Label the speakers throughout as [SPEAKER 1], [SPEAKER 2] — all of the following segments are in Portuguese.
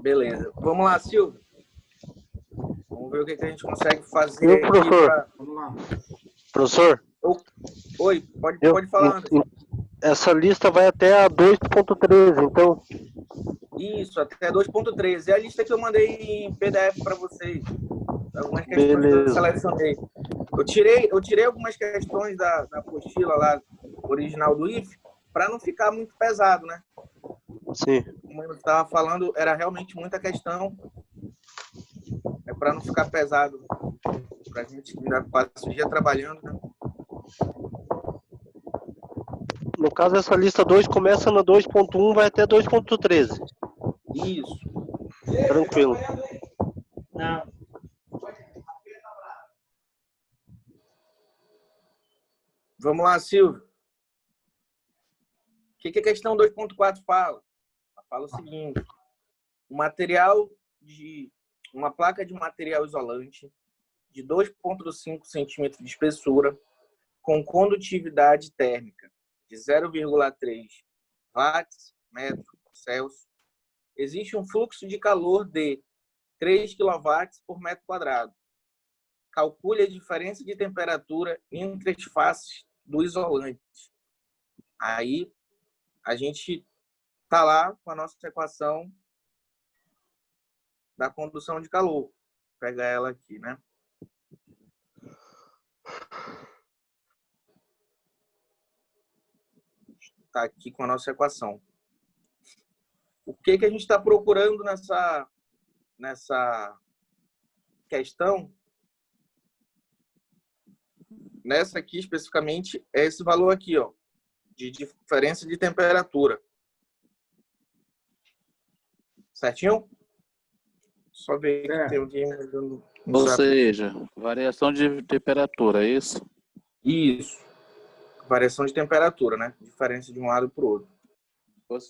[SPEAKER 1] Beleza. Vamos lá, Silvio. Vamos ver o que a gente consegue fazer
[SPEAKER 2] Eu,
[SPEAKER 1] aqui
[SPEAKER 2] professor.
[SPEAKER 1] pra... Vamos lá.
[SPEAKER 2] Professor?
[SPEAKER 1] Oi, pode falar, Anderson.
[SPEAKER 2] Essa lista vai até a 2.13, então...
[SPEAKER 1] Isso, até 2.13. É a lista que eu mandei em PDF para vocês. Algumas questões que eu selecionei. Eu tirei algumas questões da apostila lá, original do IF, para não ficar muito pesado, né?
[SPEAKER 2] Sim.
[SPEAKER 1] Como eu estava falando, era realmente muita questão. É para não ficar pesado. Para a gente ainda passa o dia trabalhando, né?
[SPEAKER 2] No caso, essa lista 2 começa na 2.1, vai até 2.13.
[SPEAKER 1] Isso.
[SPEAKER 2] Tranquilo.
[SPEAKER 1] Não. Vamos lá, Silvio. O que a questão 2.4 fala? Ela fala o seguinte: uma placa de material isolante de 2,5 centímetros de espessura com condutividade térmica de 0,3 watts metro Celsius. Existe um fluxo de calor de 3 kW por metro quadrado. Calcule a diferença de temperatura entre as faces do isolante. Aí, a gente está lá com a nossa equação da condução de calor. Vou pegar ela aqui, né? Está aqui com a nossa equação. O que a gente está procurando nessa questão? Nessa aqui, especificamente, é esse valor aqui, ó, de diferença de temperatura. Certinho? Só ver que tem alguém mandando um
[SPEAKER 3] Ou
[SPEAKER 1] zap.
[SPEAKER 3] seja, variação de temperatura, é isso?
[SPEAKER 1] Isso. Variação de temperatura, né? Diferença de um lado para o outro.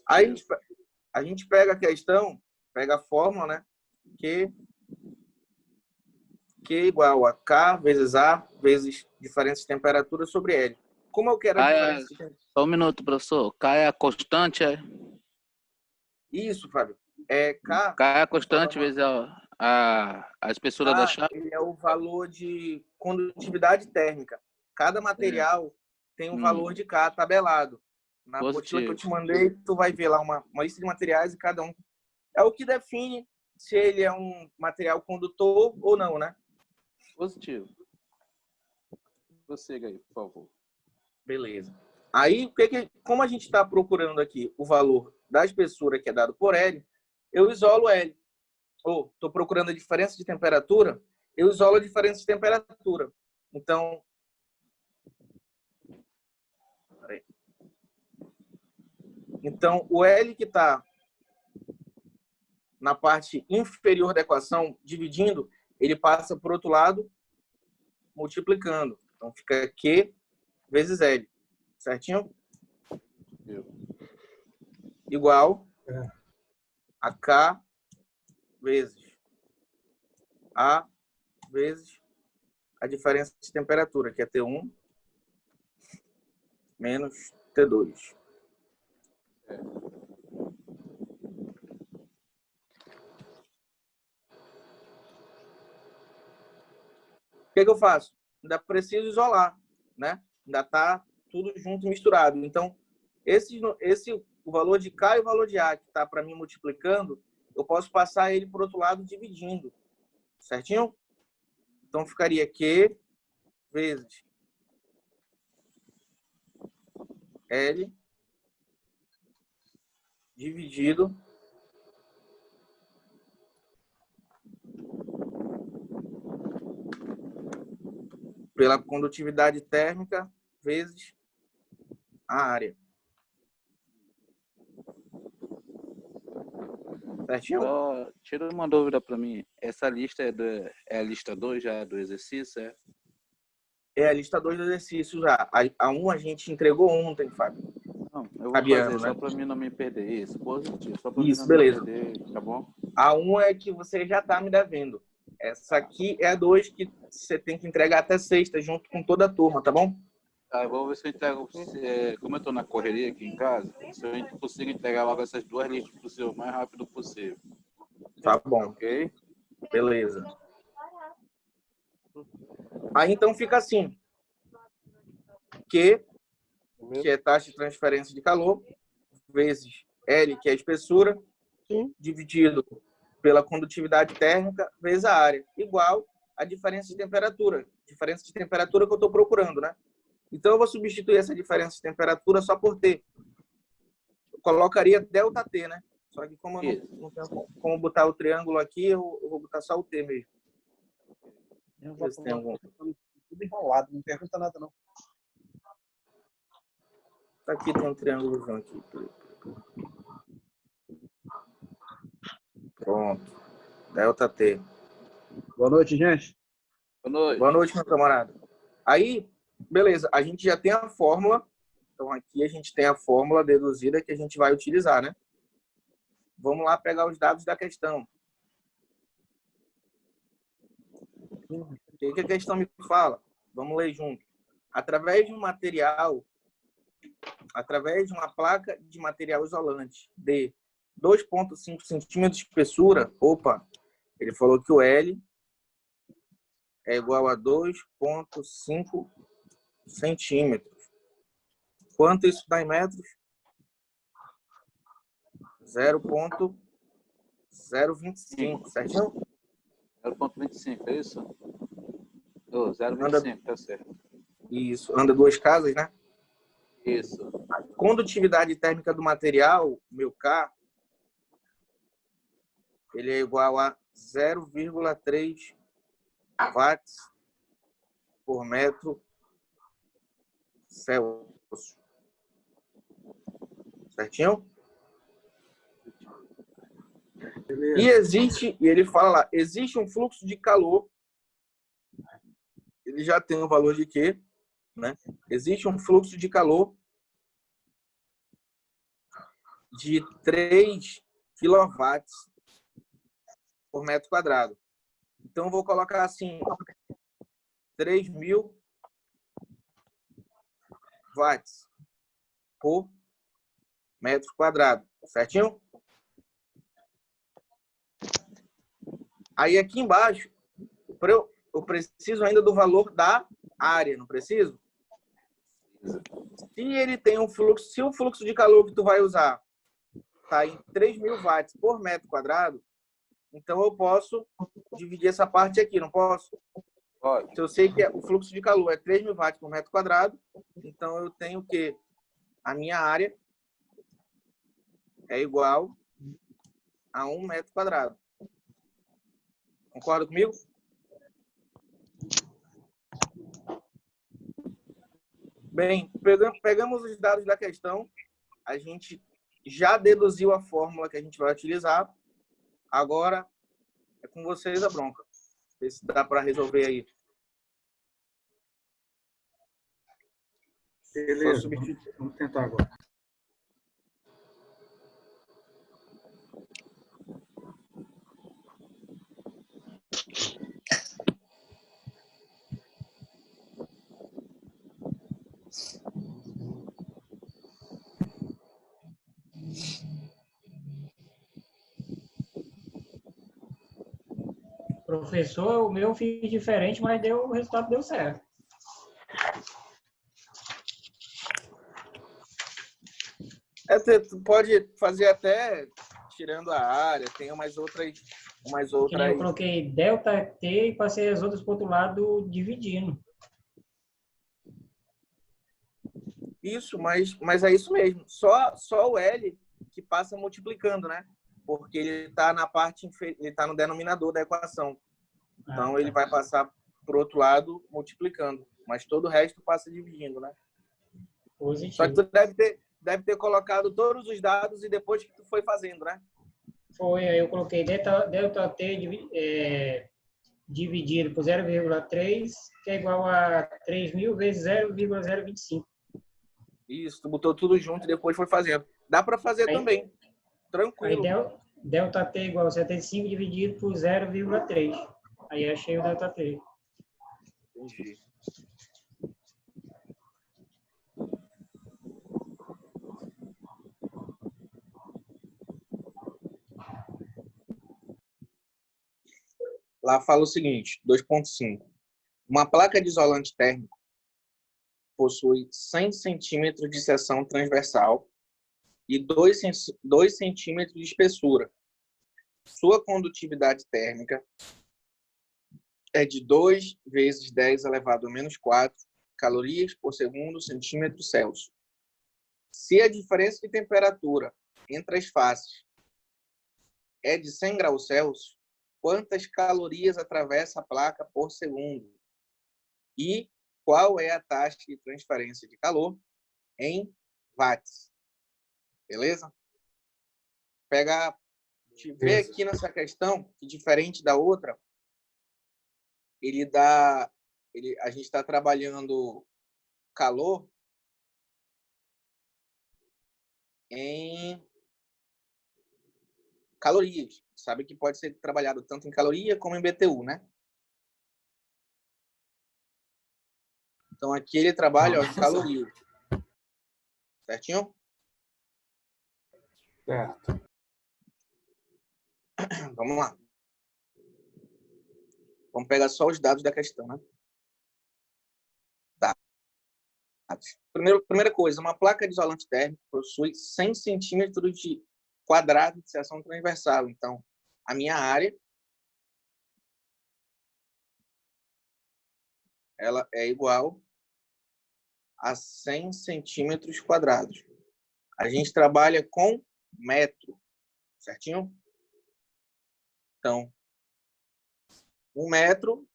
[SPEAKER 1] Aí a gente pega a questão, pega a fórmula, né? Q igual a K vezes A vezes diferença de temperatura sobre L. Como eu quero a diferença de temperatura?
[SPEAKER 3] Só um minuto, professor. K é a constante, é?
[SPEAKER 1] Isso, Fábio. É K.
[SPEAKER 3] K é a constante vezes a espessura da chapa?
[SPEAKER 1] Ele é o valor de condutividade térmica. Cada material tem um valor de K tabelado. Na apostila que eu te mandei, tu vai ver lá uma lista de materiais e cada um. É o que define se ele é um material condutor ou não, né?
[SPEAKER 3] Positivo. Prossiga aí, por favor.
[SPEAKER 1] Beleza. Aí, como a gente está procurando aqui o valor da espessura que é dado por L, eu isolo L. Ou estou procurando a diferença de temperatura, eu isolo a diferença de temperatura. Então, o L que está na parte inferior da equação, dividindo, ele passa para o outro lado, multiplicando. Então, fica Q vezes L. Certinho? Igual a K vezes A vezes a diferença de temperatura, que é T1 menos T2. O que eu faço? Ainda preciso isolar, né? Ainda está tudo junto e misturado. Então, o valor de K e o valor de A que está para mim multiplicando, eu posso passar ele para o outro lado dividindo. Certinho? Então, ficaria Q vezes L dividido pela condutividade térmica vezes a área. Certinho?
[SPEAKER 3] Tira uma dúvida para mim. Essa lista é a lista 2 já do exercício, é?
[SPEAKER 1] É a lista 2 do exercício já. A 1 a gente entregou ontem, Fábio.
[SPEAKER 3] Não, eu vou
[SPEAKER 1] Fabiano,
[SPEAKER 3] fazer,
[SPEAKER 1] né?
[SPEAKER 3] só para mim não me perder. Isso, positivo. Só para mim não
[SPEAKER 1] beleza.
[SPEAKER 3] me perder, tá bom?
[SPEAKER 1] A 1 é que você já está me devendo. Essa aqui é a 2 que você tem que entregar até sexta, junto com toda a turma, tá bom?
[SPEAKER 3] Tá, eu vou ver se eu entrego, como eu estou na correria aqui em casa, se eu consigo entregar logo essas duas listas para o senhor o mais rápido possível.
[SPEAKER 1] Tá bom.
[SPEAKER 3] Ok?
[SPEAKER 1] Beleza. Aí então fica assim. Q, que é taxa de transferência de calor, vezes L, que é a espessura,
[SPEAKER 2] Sim.
[SPEAKER 1] dividido pela condutividade térmica, vezes a área, igual a diferença de temperatura. Diferença de temperatura que eu estou procurando, né? Então, eu vou substituir essa diferença de temperatura só por T. Eu colocaria ΔT, né? Só que como eu não tenho como botar o triângulo aqui, eu vou botar só o T mesmo.
[SPEAKER 4] Eu vou
[SPEAKER 1] Tem algum...
[SPEAKER 4] tudo enrolado, não pergunta nada não.
[SPEAKER 1] Aqui tem um triângulo aqui. Pronto. ΔT.
[SPEAKER 4] Boa noite, gente.
[SPEAKER 3] Boa noite.
[SPEAKER 1] Boa noite, meu camarada. Aí, beleza, a gente já tem a fórmula. Então, aqui a gente tem a fórmula deduzida que a gente vai utilizar, né? Vamos lá pegar os dados da questão. O que a questão me fala? Vamos ler junto. Através de um material, através de uma placa de material isolante de 2,5 centímetros de espessura, opa, ele falou que o L é igual a 2,5 centímetros. Quanto isso dá em metros? 0,025, certinho?
[SPEAKER 3] 0,25, é isso? Oh, 0,25, tá certo.
[SPEAKER 1] Isso, anda duas casas, né?
[SPEAKER 3] Isso.
[SPEAKER 1] A condutividade térmica do material, meu K, ele é igual a 0,3 watts por metro Celsius. Certinho?
[SPEAKER 4] Beleza.
[SPEAKER 1] E existe, e ele fala lá, existe um fluxo de calor, ele já tem o valor de Q, né? Existe um fluxo de calor de 3 kW por metro quadrado. Então, eu vou colocar assim, 3.000 watts por metro quadrado, certinho? Aí, aqui embaixo, eu preciso ainda do valor da área, não preciso? Se ele tem um fluxo, se o fluxo de calor que tu vai usar está em 3.000 watts por metro quadrado, então eu posso dividir essa parte aqui, não posso?
[SPEAKER 3] Pode.
[SPEAKER 1] Se eu sei que o fluxo de calor é 3.000 watts por metro quadrado, então eu tenho que a minha área é igual a 1 metro quadrado. Concorda comigo? Bem, pegamos os dados da questão, a gente já deduziu a fórmula que a gente vai utilizar. Agora é com vocês a bronca. Ver se dá para resolver aí.
[SPEAKER 4] Beleza, vamos tentar agora.
[SPEAKER 5] Professor, o meu eu fiz diferente, mas o resultado deu certo.
[SPEAKER 1] Tu pode fazer até tirando a área, tem umas outras.
[SPEAKER 5] Que nem eu coloquei ΔT e passei as outras para o outro lado dividindo.
[SPEAKER 1] Isso, mas é isso mesmo. Só o L que passa multiplicando, né? Porque ele está na parte ele está no denominador da equação. Então ele vai passar para o outro lado multiplicando, mas todo o resto passa dividindo, né?
[SPEAKER 5] Positivo.
[SPEAKER 1] Só que tu deve ter colocado todos os dados e depois que tu foi fazendo, né?
[SPEAKER 5] Foi, aí eu coloquei ΔT dividido por 0,3, que é igual a 3.000 vezes 0,025.
[SPEAKER 1] Isso, tu botou tudo junto e depois foi fazendo. Dá para fazer
[SPEAKER 5] Aí,
[SPEAKER 1] também, tranquilo.
[SPEAKER 5] Aí ΔT igual a 75 dividido por 0,3. Aí achei o ΔT.
[SPEAKER 1] Entendi. Lá fala o seguinte, 2.5. Uma placa de isolante térmico possui 100 centímetros de seção transversal e 2 centímetros de espessura. Sua condutividade térmica é de 2 vezes 10 elevado a menos 4 calorias por segundo centímetro Celsius. Se a diferença de temperatura entre as faces é de 100 graus Celsius, quantas calorias atravessa a placa por segundo? E qual é a taxa de transferência de calor em watts? Beleza? Vê aqui nessa questão, que diferente da outra, a gente está trabalhando calor em calorias. Sabe que pode ser trabalhado tanto em caloria como em BTU, né? Então, aqui ele trabalha em calorias. Certinho?
[SPEAKER 4] Certo.
[SPEAKER 1] Vamos lá. Vamos pegar só os dados da questão, né? Dados. Primeira coisa, uma placa de isolante térmico possui 100 centímetros de quadrado de seção transversal. Então, a minha área ela é igual a 100 centímetros quadrados. A gente trabalha com metro, certinho? Então, 1 metro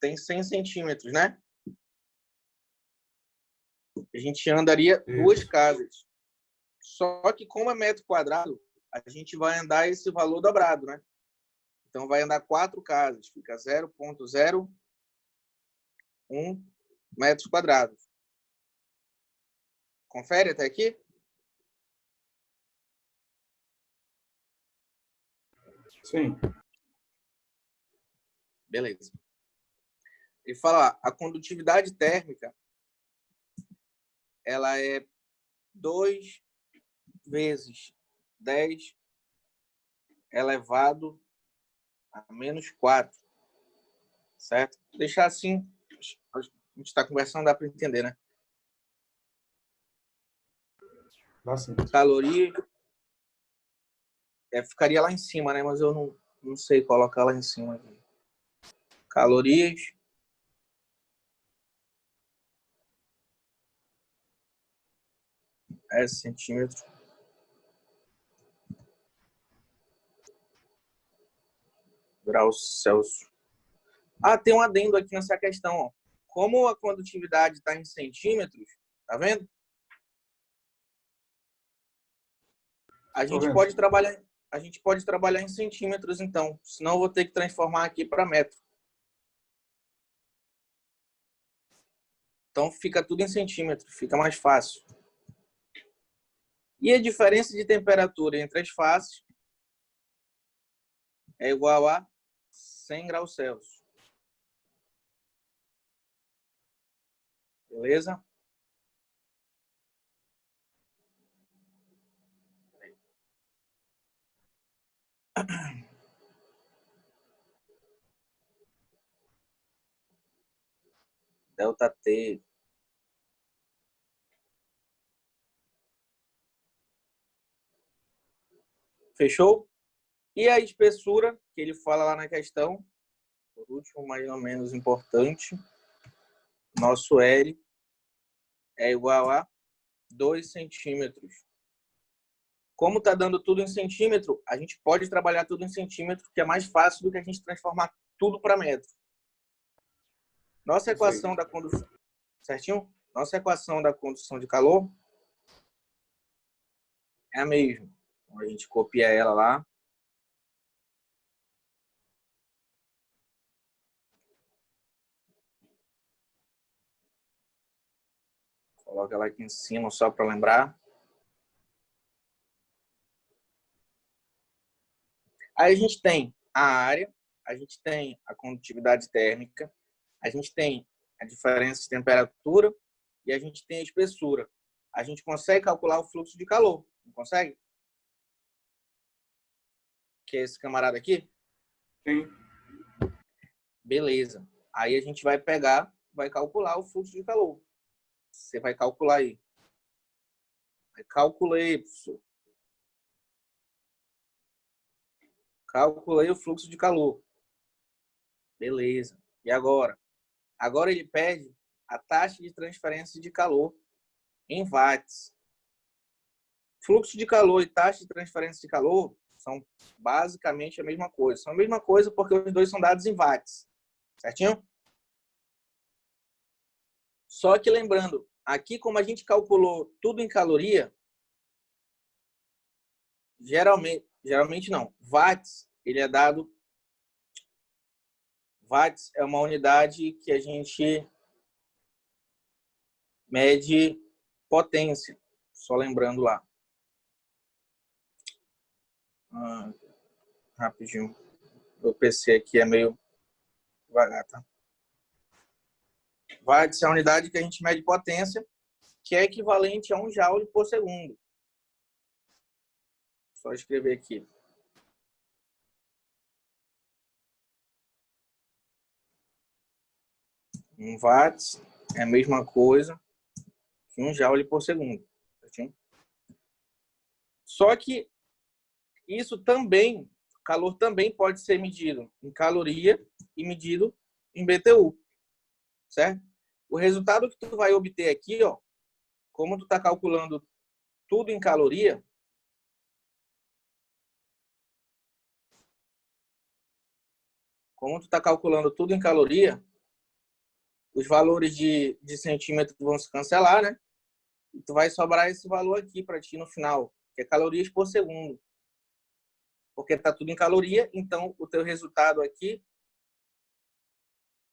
[SPEAKER 1] tem 100 centímetros, né? A gente andaria 2 casas. Só que como é metro quadrado, a gente vai andar esse valor dobrado, né? Então, vai andar 4 casas. Fica 0,01 metros quadrados. Confere até aqui?
[SPEAKER 4] Sim.
[SPEAKER 1] Beleza. Ele fala, a condutividade térmica ela é 2 vezes 10 elevado a menos 4. Certo? Vou deixar assim, a gente está conversando, dá para entender, né?
[SPEAKER 4] Dá sim.
[SPEAKER 1] Caloria ficaria lá em cima, né? Mas eu não sei colocar lá em cima. Calorias é centímetro. Graus Celsius. Ah, tem um adendo aqui nessa questão. Ó. Como a condutividade está em centímetros, tá vendo? A gente pode trabalhar em centímetros, então. Senão eu vou ter que transformar aqui para metro. Então fica tudo em centímetros, fica mais fácil. E a diferença de temperatura entre as faces é igual a 100 graus Celsius. Beleza? Delta T. Fechou? E a espessura, que ele fala lá na questão, por último, mais ou menos importante, nosso L é igual a 2 centímetros. Como está dando tudo em centímetro, a gente pode trabalhar tudo em centímetro, que é mais fácil do que a gente transformar tudo para metro. Nossa equação da condução, certinho? Nossa equação da condução de calor é a mesma. Então, a gente copia ela lá. Coloca ela aqui em cima só para lembrar. Aí a gente tem a área, a gente tem a condutividade térmica, a gente tem a diferença de temperatura e a gente tem a espessura. A gente consegue calcular o fluxo de calor, não consegue? Que é esse camarada aqui?
[SPEAKER 4] Sim.
[SPEAKER 1] Beleza. Aí a gente vai pegar, vai calcular o fluxo de calor. Você vai calcular aí. Calculei, professor. Calculei o fluxo de calor. Beleza. E agora? Agora ele pede a taxa de transferência de calor em watts. Fluxo de calor e taxa de transferência de calor são basicamente a mesma coisa. São a mesma coisa porque os dois são dados em watts. Certinho? Só que lembrando, aqui como a gente calculou tudo em caloria, geralmente não. Watts, ele é dado... Watts é uma unidade que a gente mede potência. Só lembrando lá. Rapidinho. O PC aqui é meio devagar, tá? Watts é a unidade que a gente mede potência, que é equivalente a 1 joule por segundo. Só escrever aqui. Um watts é a mesma coisa que 1 joule por segundo. Certinho? Só que isso também, calor também pode ser medido em caloria e medido em BTU. Certo? O resultado que tu vai obter aqui, ó, como tu está calculando tudo em caloria, os valores de centímetro vão se cancelar, né? E tu vai sobrar esse valor aqui para ti no final, que é calorias por segundo. Porque tá tudo em caloria, então o teu resultado aqui,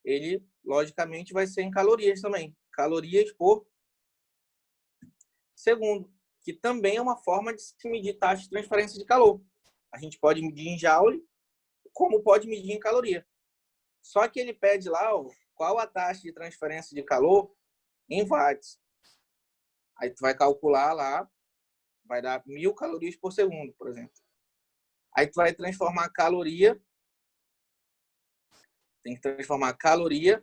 [SPEAKER 1] ele logicamente vai ser em calorias também. Calorias por segundo, que também é uma forma de se medir taxa de transferência de calor. A gente pode medir em joule, como pode medir em caloria. Só que ele pede lá, ó, qual a taxa de transferência de calor em watts. Aí tu vai calcular lá, vai dar 1.000 calorias por segundo, por exemplo. Aí tu vai transformar caloria, tem que transformar caloria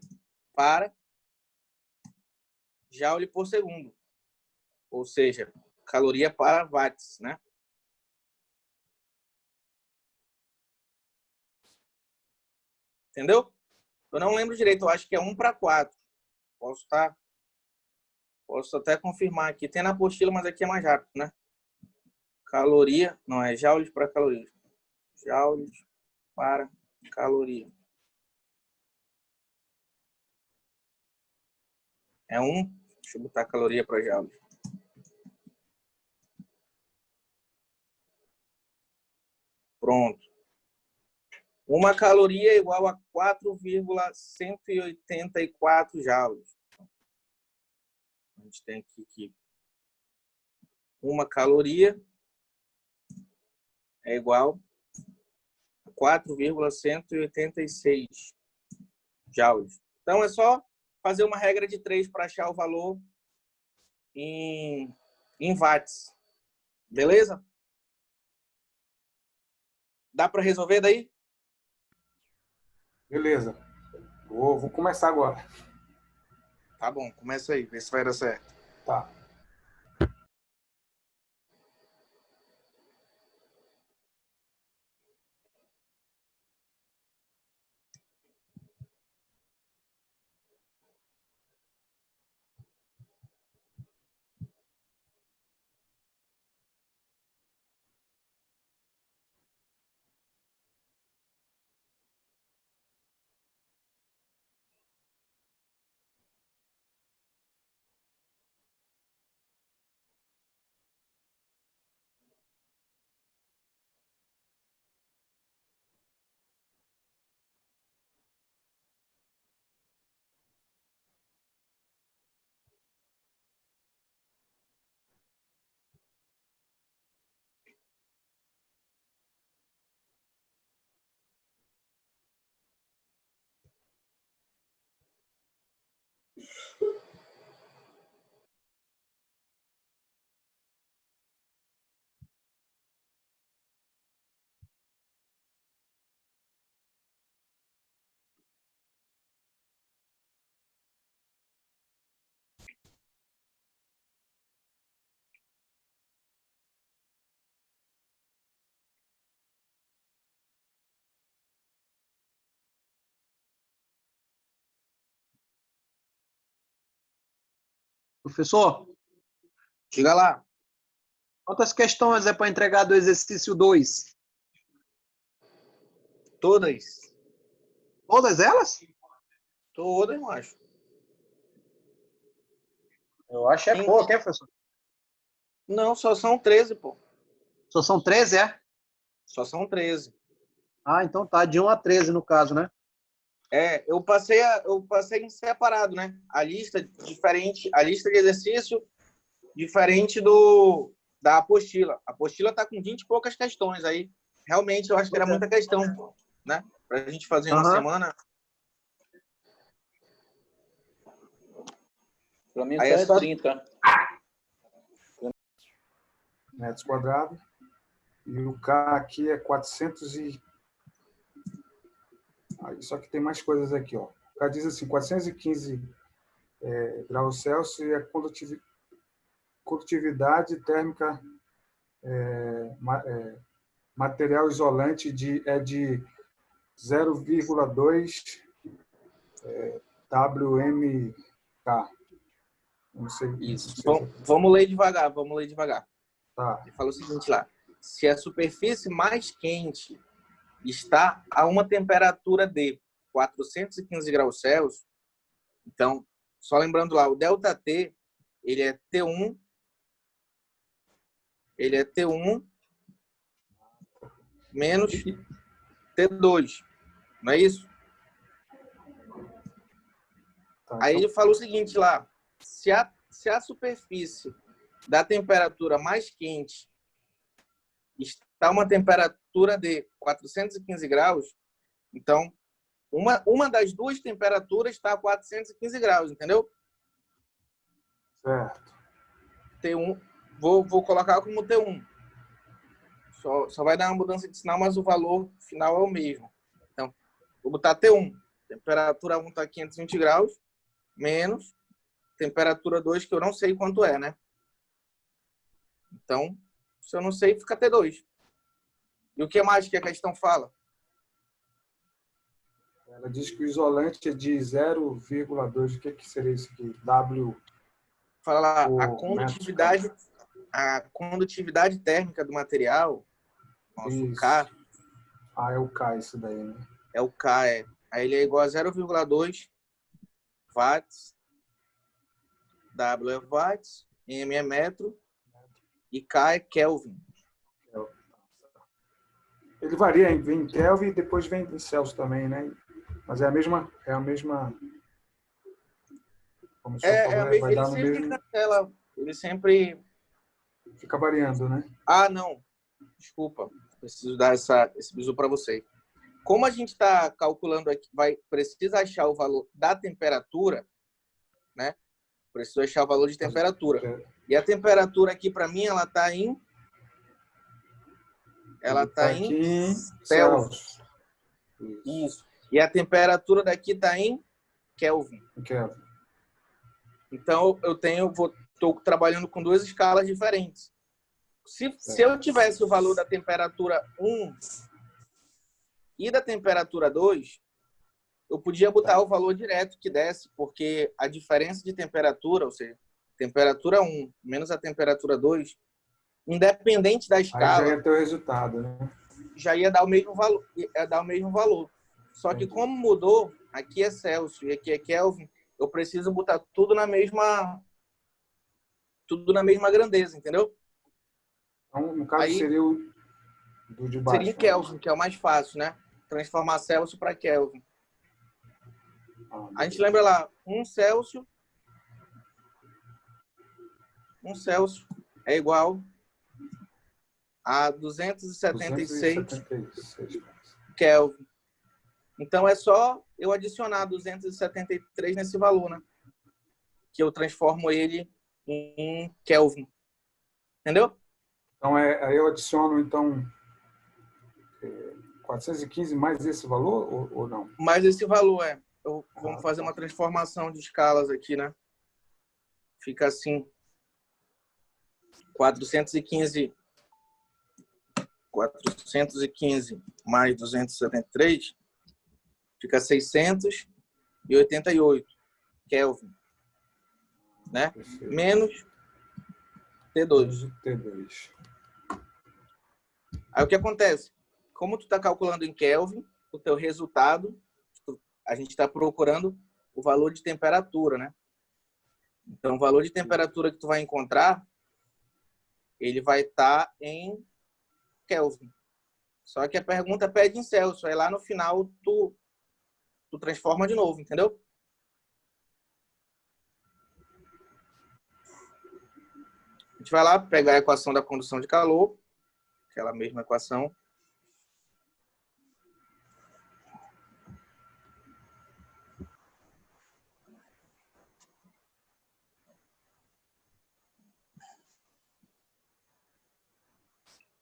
[SPEAKER 1] para joule por segundo. Ou seja, caloria para watts, né? Entendeu? Eu não lembro direito, eu acho que é 1:4. Posso até confirmar aqui. Tem na apostila, mas aqui é mais rápido, né? Caloria, não, é joules para caloria. Joules para caloria. É 1. Deixa eu botar caloria para joules. Pronto. Uma caloria é igual a 4,184 joules. A gente tem aqui que uma caloria é igual a 4,186 joules. Então, é só fazer uma regra de 3 para achar o valor em watts. Beleza? Dá para resolver daí?
[SPEAKER 4] Beleza. Vou começar agora.
[SPEAKER 1] Tá bom, começa aí, vê se vai dar certo.
[SPEAKER 4] Tá.
[SPEAKER 6] Professor,
[SPEAKER 1] Diga lá.
[SPEAKER 6] quantas questões é para entregar do exercício 2?
[SPEAKER 1] Todas.
[SPEAKER 6] Todas elas?
[SPEAKER 1] Todas, macho.
[SPEAKER 6] Eu acho é pouco, hein, professor?
[SPEAKER 1] Não, só são 13, pô.
[SPEAKER 6] Só são 13, é?
[SPEAKER 1] Só são 13.
[SPEAKER 6] Ah, então tá, de 1 a 13 no caso, né?
[SPEAKER 1] Eu passei em separado, né? A lista diferente, a lista de exercício diferente da apostila. A apostila tá com 20 e poucas questões aí. Realmente, eu acho que era muita questão, né? Pra gente fazer uma semana.
[SPEAKER 3] Para mim
[SPEAKER 1] Aí
[SPEAKER 3] só
[SPEAKER 1] é
[SPEAKER 3] é
[SPEAKER 1] só
[SPEAKER 3] 30.
[SPEAKER 4] Metros quadrados. E o K aqui é 400 e... Aí, só que tem mais coisas aqui, ó. O K diz assim, 415 graus Celsius e a condutividade térmica material isolante de 0,2 WMK. Não sei.
[SPEAKER 1] isso.
[SPEAKER 4] Não sei
[SPEAKER 1] Vamos ler devagar.
[SPEAKER 4] Tá.
[SPEAKER 1] Ele fala o seguinte lá: se a superfície mais quente está a uma temperatura de 415 graus Celsius, então, só lembrando lá, o ΔT, ele é T1 menos T2, não é isso?
[SPEAKER 4] Tá,
[SPEAKER 1] Aí
[SPEAKER 4] então,
[SPEAKER 1] ele fala o seguinte lá: se a superfície da temperatura mais quente está uma temperatura de 415 graus, então uma das duas temperaturas está a 415 graus, entendeu?
[SPEAKER 4] certo.
[SPEAKER 1] T1, vou colocar como T1. Só vai dar uma mudança de sinal, mas o valor final é o mesmo. Então, vou botar T1. Temperatura 1 está 520 graus, menos temperatura 2, que eu não sei quanto é, né? Então, se eu não sei, fica T2. E o que mais que a questão fala?
[SPEAKER 4] Ela diz que o isolante é de 0,2. O que seria isso aqui? W.
[SPEAKER 1] Fala lá, a condutividade térmica do material, nosso K,
[SPEAKER 4] é o K isso daí, né?
[SPEAKER 1] é o K, aí ele é igual a 0,2 watts, W é watts, M é metro e K é Kelvin.
[SPEAKER 4] Ele varia, vem em Kelvin e depois vem em Celsius também, né? Mas é a mesma como o senhor falou, vai dar no mesmo...
[SPEAKER 1] Ele sempre...
[SPEAKER 4] Fica variando, né?
[SPEAKER 1] Ah, não. Desculpa. Preciso dar esse bisu para você. Como a gente está calculando aqui, precisa achar o valor da temperatura, né? Preciso achar o valor de temperatura. E a temperatura aqui, para mim, ela está em... em Celsius. Isso. E a temperatura daqui está em Kelvin. Então, estou trabalhando com duas escalas diferentes. Se eu tivesse o valor da temperatura 1 e da temperatura 2, eu podia botar o valor direto que desse, porque a diferença de temperatura, ou seja, temperatura 1 menos a temperatura 2, independente da escala...
[SPEAKER 4] Aí já ia ter o resultado, né?
[SPEAKER 1] Já ia dar o mesmo valor. Só que como mudou, aqui é Celsius e aqui é Kelvin, eu preciso botar tudo na mesma grandeza, entendeu?
[SPEAKER 4] Então, no caso, aí, seria o do de baixo.
[SPEAKER 1] Seria Kelvin, que é o mais fácil, né? Transformar Celsius para Kelvin. A gente lembra lá, 1 Celsius é igual a 276 Kelvin. Então, é só eu adicionar 273 nesse valor, né? Que eu transformo ele em Kelvin. Entendeu?
[SPEAKER 4] Então, aí eu adiciono, então, 415 mais esse valor ou não?
[SPEAKER 1] Mais esse valor, vamos fazer uma transformação de escalas aqui, né? Fica assim. 415 mais 273 fica 688 Kelvin. né?
[SPEAKER 4] Perfeito.
[SPEAKER 1] Menos T2.
[SPEAKER 4] T2.
[SPEAKER 1] Aí o que acontece? Como tu está calculando em Kelvin, o teu resultado, a gente está procurando o valor de temperatura, né? Então, o valor de temperatura que tu vai encontrar, ele vai estar em Kelvin. Só que a pergunta pede em Celsius. Aí lá no final, tu transforma de novo, entendeu? A gente vai lá pegar a equação da condução de calor, aquela mesma equação.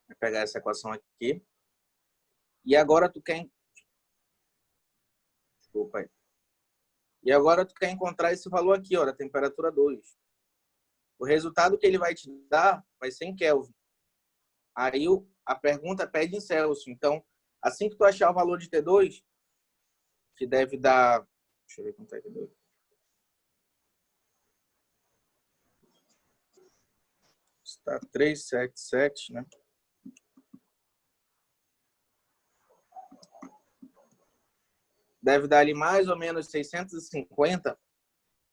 [SPEAKER 1] Vai pegar essa equação aqui. E agora tu quer... Desculpa aí. E agora tu quer encontrar esse valor aqui, ó, da temperatura 2. O resultado que ele vai te dar vai ser em Kelvin. Aí a pergunta pede em Celsius. Então, assim que tu achar o valor de T2, que deve dar... Deixa eu ver quanto é que deu. Está 377, né? Deve dar ali mais ou menos 650.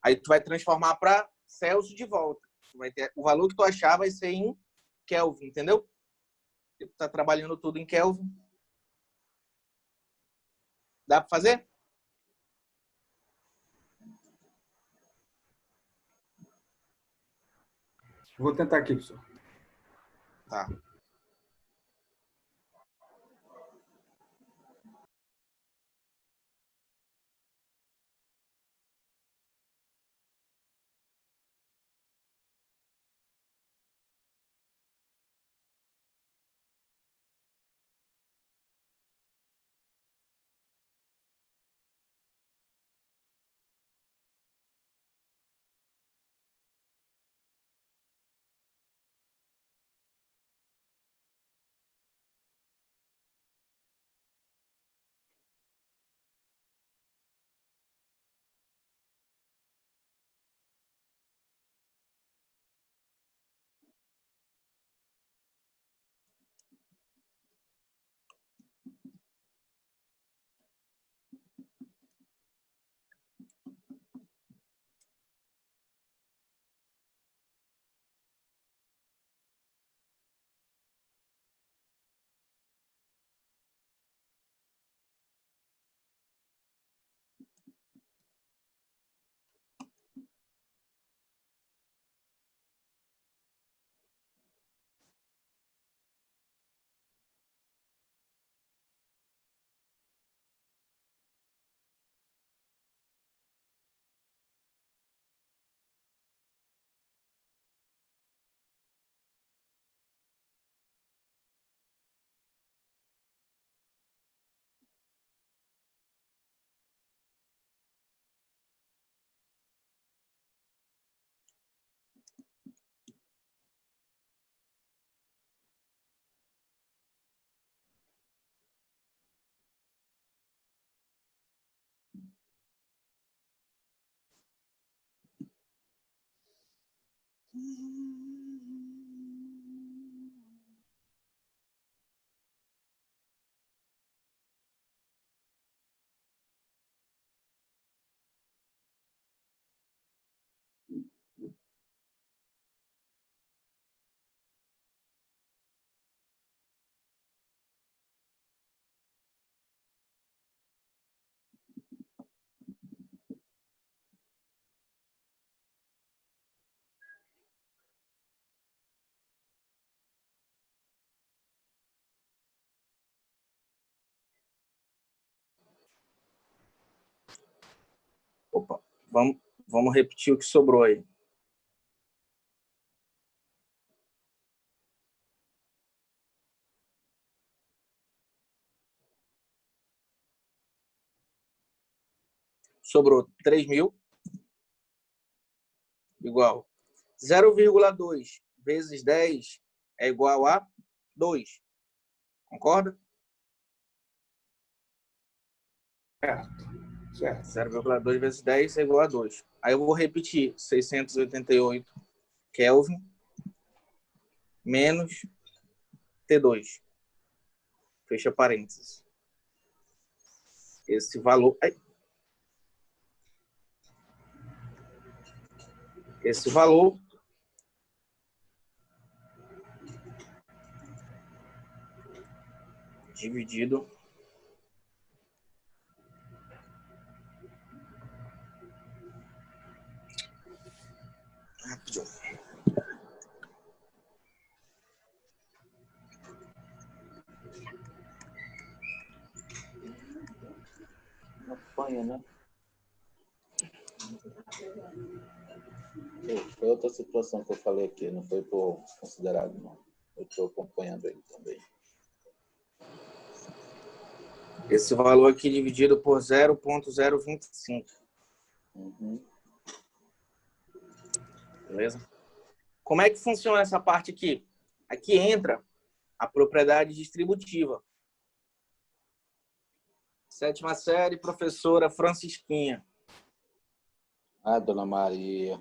[SPEAKER 1] Aí tu vai transformar para Celsius de volta. Vai ter, o valor que tu achar vai ser em Kelvin, entendeu? Tu tá trabalhando tudo em Kelvin. Dá para fazer?
[SPEAKER 4] Vou tentar aqui, professor.
[SPEAKER 1] Tá. Opa, vamos repetir o que sobrou aí. Sobrou 3.000 igual 0,2 vezes 10 é igual a 2. Concorda?
[SPEAKER 4] Certo.
[SPEAKER 1] 0,2 vezes 10 é igual a 2. Aí eu vou repetir. 688 Kelvin menos T2. Fecha parênteses. Esse valor... Esse valor dividido rapidinho.
[SPEAKER 3] Não apanha, né? Foi outra situação que eu falei aqui, não foi por considerado, não. Eu estou acompanhando ele também.
[SPEAKER 1] Esse valor aqui dividido por 0,025.
[SPEAKER 3] Uhum.
[SPEAKER 1] Beleza? Como é que funciona essa parte aqui? Aqui entra a propriedade distributiva. 7ª série, professora Francisquinha.
[SPEAKER 3] Ah, Dona Maria.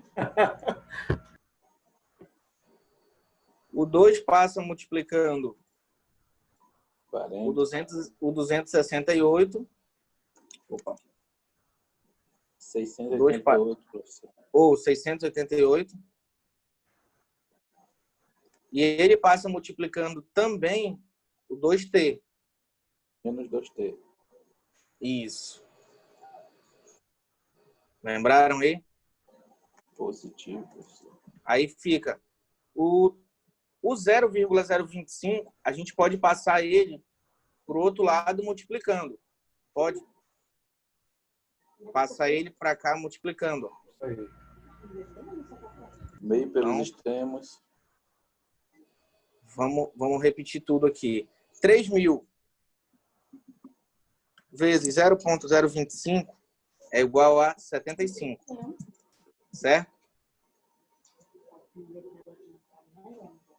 [SPEAKER 1] O 2 passa multiplicando
[SPEAKER 3] 40.
[SPEAKER 1] o 268. Opa.
[SPEAKER 3] 688, professor.
[SPEAKER 1] Ou 688. E ele passa multiplicando também o 2t.
[SPEAKER 3] Menos 2T.
[SPEAKER 1] Isso. Lembraram aí?
[SPEAKER 3] Positivo, professor.
[SPEAKER 1] Aí fica o 0,025, a gente pode passar ele para o outro lado multiplicando. Pode passar ele para cá multiplicando.
[SPEAKER 4] Isso aí.
[SPEAKER 3] Meio pelos
[SPEAKER 1] Então,
[SPEAKER 3] extremos.
[SPEAKER 1] Vamos repetir tudo aqui. 3.000 vezes 0,025 é igual a 75. Certo?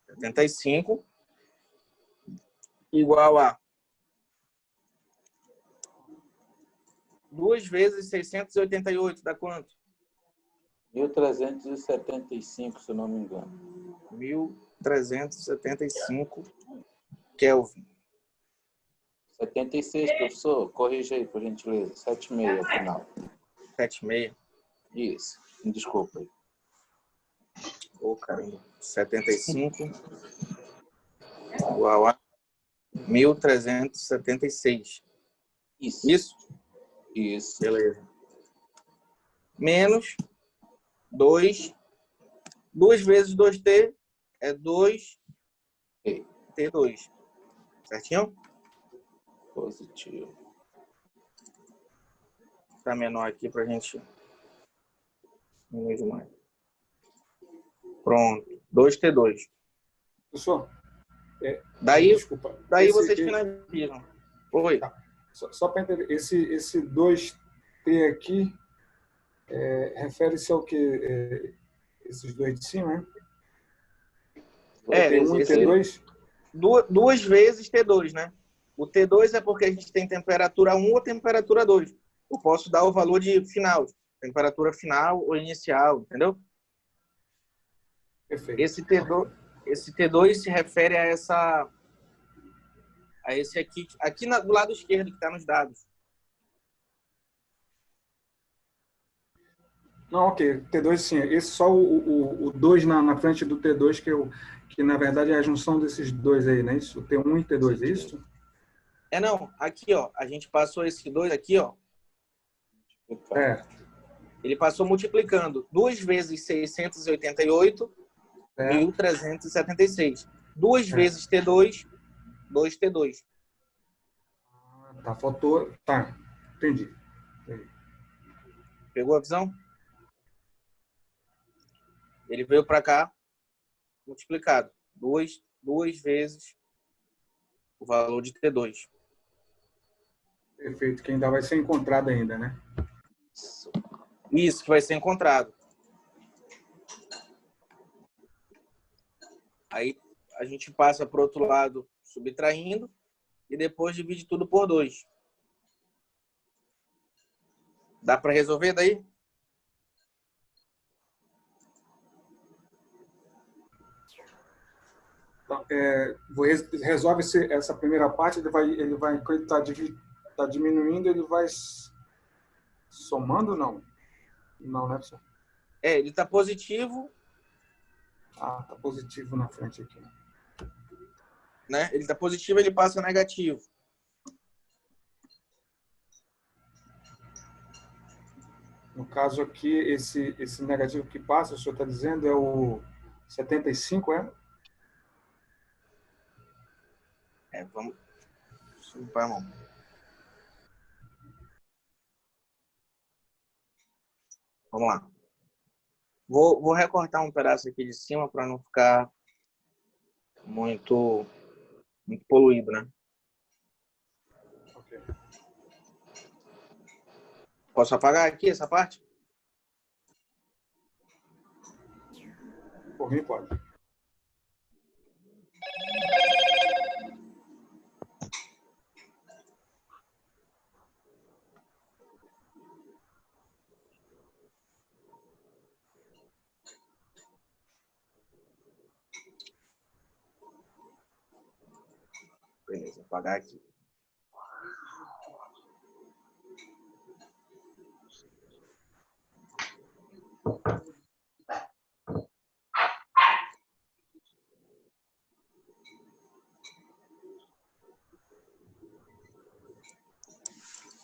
[SPEAKER 1] 75 igual a 2 vezes 688 dá quanto?
[SPEAKER 3] 1375, se eu não me engano.
[SPEAKER 1] 1375 Kelvin.
[SPEAKER 3] 76, professor. Corrija aí, por gentileza. 7,6 ao final.
[SPEAKER 1] 7,6.
[SPEAKER 3] Isso. Desculpa aí.
[SPEAKER 1] Ô, caramba. 75 igual a 1376.
[SPEAKER 3] Isso.
[SPEAKER 1] Isso?
[SPEAKER 3] Isso.
[SPEAKER 1] Beleza. Menos 2. 2 vezes 2t é 2t2. Certinho?
[SPEAKER 3] Positivo.
[SPEAKER 1] Tá menor aqui pra gente diminuir demais. Pronto. 2t2.
[SPEAKER 4] Professor,
[SPEAKER 1] Daí
[SPEAKER 4] desculpa.
[SPEAKER 1] vocês finalizam. Oi.
[SPEAKER 4] Tá. Só para entender, esse 2T aqui refere-se ao que? Esses dois de cima, né? T1 e T2?
[SPEAKER 1] 2 vezes T2, né? O T2 é porque a gente tem temperatura 1 ou temperatura 2. Eu posso dar o valor de final, temperatura final ou inicial, entendeu?
[SPEAKER 4] Perfeito.
[SPEAKER 1] Esse T2 se refere a esse aqui do lado esquerdo que está nos dados.
[SPEAKER 4] Não, ok. T2 sim. Esse só o 2 na frente do T2, que na verdade é a junção desses dois aí, não é isso? O T1 e T2, é isso?
[SPEAKER 1] Não. Aqui, ó. A gente passou esse 2 aqui, ó. Ele passou multiplicando 2 vezes 688, 1376. 2 vezes T2, 2T2.
[SPEAKER 4] Tá, faltou... Tá, entendi.
[SPEAKER 1] Pegou a visão? Ele veio para cá multiplicado. 2 vezes o valor de T2.
[SPEAKER 4] Perfeito, que ainda vai ser encontrado ainda, né?
[SPEAKER 1] Isso, que vai ser encontrado. Aí a gente passa para o outro lado subtraindo e depois divide tudo por 2. Dá para resolver daí?
[SPEAKER 4] Então, resolve essa primeira parte, quando ele está diminuindo, ele vai somando, não? Não, né, professor?
[SPEAKER 1] Ele está positivo.
[SPEAKER 4] Está positivo na frente aqui.
[SPEAKER 1] Né? Ele está positivo, ele passa negativo.
[SPEAKER 4] No caso aqui, esse negativo que passa, o senhor está dizendo, é o 75, é?
[SPEAKER 1] Vamos... Limpar a mão. Vamos lá. Vou recortar um pedaço aqui de cima para não ficar muito poluído, né?
[SPEAKER 4] Ok.
[SPEAKER 1] Posso apagar aqui essa parte?
[SPEAKER 4] Por mim, pode.
[SPEAKER 1] Beleza, vou apagar aqui.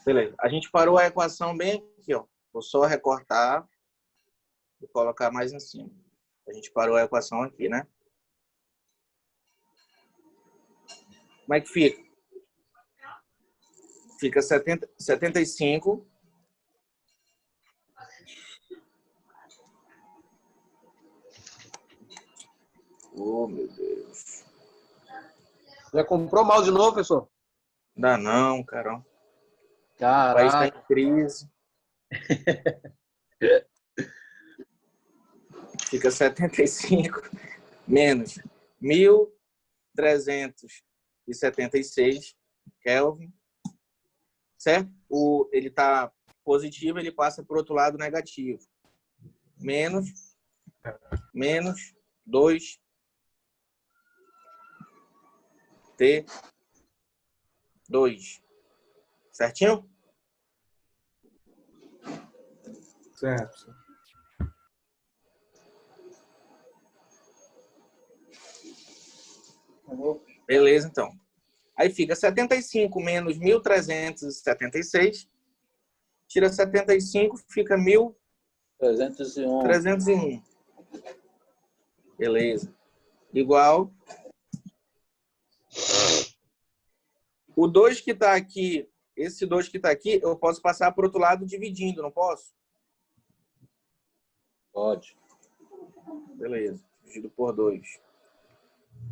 [SPEAKER 1] Beleza. A gente parou a equação bem aqui, ó. Vou só recortar e colocar mais em cima. A gente parou a equação aqui, né? Como é que fica? Fica 75. Oh, meu Deus.
[SPEAKER 6] Já comprou mouse de novo, professor?
[SPEAKER 1] Dá não, cara. O país está em crise. Fica 75 menos 1.376 Kelvin. Certo? Ele está positivo, ele passa para o outro lado negativo. Menos 2 T2. Certinho?
[SPEAKER 4] Certo.
[SPEAKER 1] Beleza, então. Aí fica 75 menos 1.376. Tira 75, fica 1.301. Beleza. Igual. O 2 que está aqui, esse 2 que está aqui, eu posso passar para o outro lado dividindo, não posso?
[SPEAKER 3] Pode.
[SPEAKER 1] Beleza. Dividido por 2.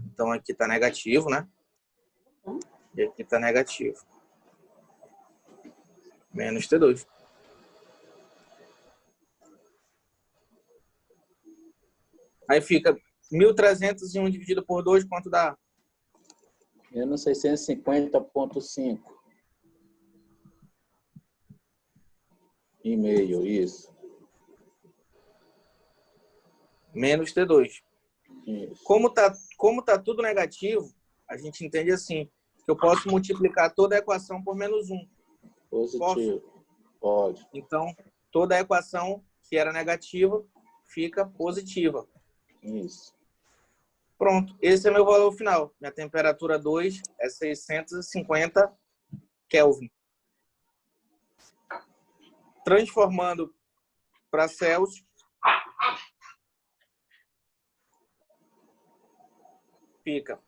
[SPEAKER 1] Então aqui está negativo, né? E aqui está negativo. Menos T2. Aí fica 1.301 dividido por 2, quanto dá?
[SPEAKER 3] Menos 650,5. E meio, isso.
[SPEAKER 1] Menos T2.
[SPEAKER 3] Isso.
[SPEAKER 1] Como tá tudo negativo, a gente entende assim, que eu posso multiplicar toda a equação por menos 1.
[SPEAKER 3] Positivo. Pode.
[SPEAKER 1] Então, toda a equação que era negativa fica positiva.
[SPEAKER 3] Isso.
[SPEAKER 1] Pronto, esse é meu valor final. Minha temperatura 2 é 650 Kelvin. Transformando para Celsius, fica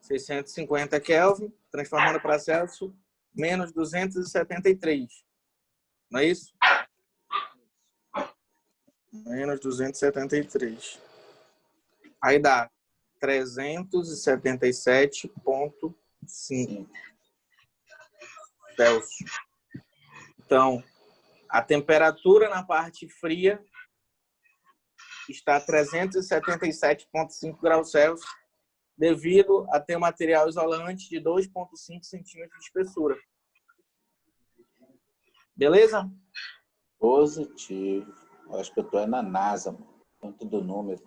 [SPEAKER 1] 650 Kelvin, transformando para Celsius, menos 273. Não é isso? Menos 273. Aí dá 377,5 Celsius. Então, a temperatura na parte fria está 377,5 graus Celsius, devido a ter um material isolante de 2,5 centímetros de espessura. Beleza?
[SPEAKER 3] Positivo. Eu acho que eu tô na NASA, mano. Tanto do número.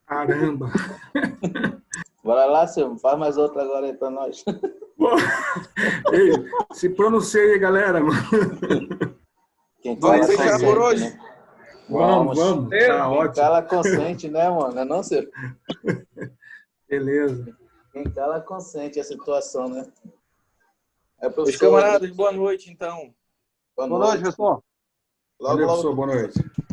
[SPEAKER 4] Caramba.
[SPEAKER 3] Bora lá, Silvio. Faz mais outra agora aí pra nós.
[SPEAKER 4] Pô. Ei, se pronuncia aí, galera.
[SPEAKER 3] Quem
[SPEAKER 1] Vamos
[SPEAKER 3] cala
[SPEAKER 1] fechar
[SPEAKER 3] consente,
[SPEAKER 1] por hoje?
[SPEAKER 3] né?
[SPEAKER 4] Vamos. Tá
[SPEAKER 3] Quem
[SPEAKER 4] ótimo.
[SPEAKER 3] cala consente, né, mano? Não, Silvio?
[SPEAKER 4] Beleza.
[SPEAKER 3] Quem cala consente a situação, né? É,
[SPEAKER 1] Os
[SPEAKER 3] professor.
[SPEAKER 1] camaradas, boa noite, então.
[SPEAKER 3] Boa
[SPEAKER 6] Boa noite,
[SPEAKER 3] noite.
[SPEAKER 6] pessoal.
[SPEAKER 3] Logo,
[SPEAKER 4] Valeu,
[SPEAKER 3] logo.
[SPEAKER 4] professor. Boa noite.